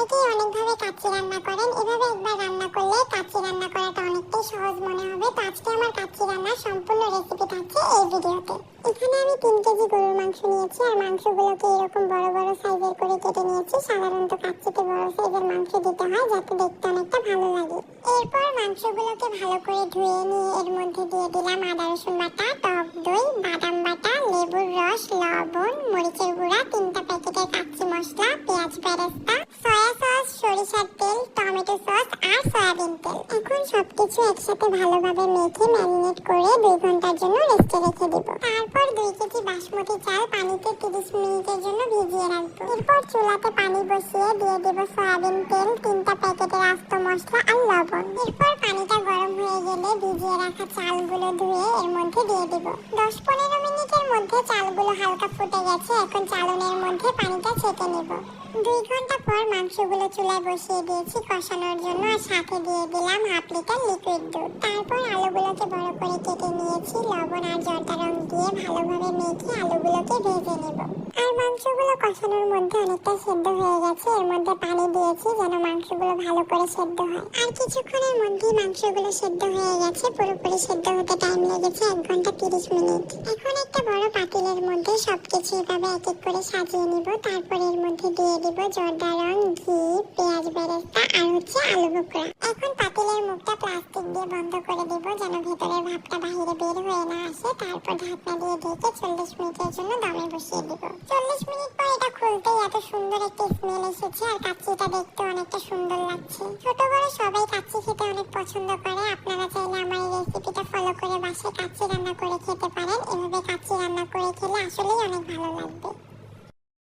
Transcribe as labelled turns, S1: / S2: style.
S1: অনেকেই অনেকভাবে কাচ্চি রান্না করেন, এভাবে একবার রান্না করলে কাচ্চি রান্না করাটা অনেকটাই সহজ মনে হবে। তো আজকে আমার কাচ্চি রান্নার সম্পূর্ণ রেসিপি থাকছে এই ভিডিওতে। এখানে আমি 3 কেজি গরুর মাংস নিয়েছি আর মাংসগুলোকে এরকম বড় বড় সাইজের করে কেটে নিয়েছি। সাধারণত কাচ্চিতে বড় সাইজের মাংস দিতে হয় যাতে দেখতে অনেকটা ভালো লাগে। এরপর মাংসগুলোকে ভালো করে ধুয়ে নিয়ে এর মধ্যে দিয়ে দিলাম আদা রসুন বাটা, টক দই, বাদাম বাটা, লেবুর রস, লবণ, মরিচের গুঁড়া, 3টা প্যাকেটের কাচ্চি মশলা, পেঁয়াজ বেরেস্তা, সয়া সস, সরিষার তেল, টমেটো সস আর সয়াবিন তেল। এখন সবকিছু একসাথে ভালোভাবে মেখে ম্যারিনেট করে 2 ঘন্টার জন্য রেস্টে রেখে দেব। তারপর 2 কেজি বাসমতি চাল পানিতে 30 মিনিটের জন্য ভিজিয়ে রাখবো। এরপর চুলাতে পানি বসিয়ে দিয়ে দেব সয়াবিন তেল, 3টা প্যাকেটের আস্ত মশলা আর লবণ। এরপর পানিটা গরম হয়ে গেলে ভিজিয়ে রাখা চালগুলো ধুয়ে এর মধ্যে দিয়ে দেব। 10-15 মিনিটের মধ্যে চালগুলো হালকা ফুটে গেছে। এখন চালনের মধ্যে পানিটা ছেঁকে নেব। 2 ঘন্টা পর মাংসগুলো চুলায় বসিয়ে দিয়েছি কষানোর জন্য আর সাথে দিয়ে দিলাম হাফ লিটার লিকুইড দুধ। তারপর আলুগুলোকে বড় করে কেটে নিয়েছি। লবণ আর জর্দা রং দিয়ে ভালোভাবে মেখে আলুগুলোকে ভেজে নেব। আর মাংসগুলো কষানোর মধ্যে অনেকটা সেদ্ধ হয়ে গেছে। এর মধ্যে পানি দিয়েছি যেন মাংসগুলো ভালো করে সেদ্ধ হয়। আর কিছুক্ষণের মধ্যেই মাংসগুলো সেদ্ধ হয়ে গেছে। পুরোপুরি সেদ্ধ হতে টাইম লেগেছে 1 ঘন্টা 30 মিনিট। এখন একটা বড় পাতিলের মধ্যে সবকিছু এভাবে এক এক করে সাজিয়ে নিব। তারপর এর মধ্যে দিয়ে দিব জর্দা রং, ঘি, পেঁয়াজ বেরেস্তা আর আলু বোখরা। এখন পাতিলের মুখটা প্লাস্টিক দিয়ে বন্ধ করে দেব যেন ভেতরের ভাপটা বাইরে বের হয়ে না আসে। তারপর ঢাকনা দিয়ে ঢেকে 40 মিনিটের জন্য দমে বসিয়ে দেব। 40 মিনিট পর এটা খুলতেই এত সুন্দর একটা স্মেল এসেছে আর কাচ্চিটা দেখতে অনেকটা সুন্দর লাগছে। ছোট বড় সবাই কাচ্চি খেতে অনেক পছন্দ করে। আপনারা চাইলে আমার এই রেসিপিটা ফলো করে বাসায় কাচ্চি রান্না করে খেতে পারেন। এভাবে কাচ্চি রান্না করে খেলে আসলেই অনেক ভালো লাগবে।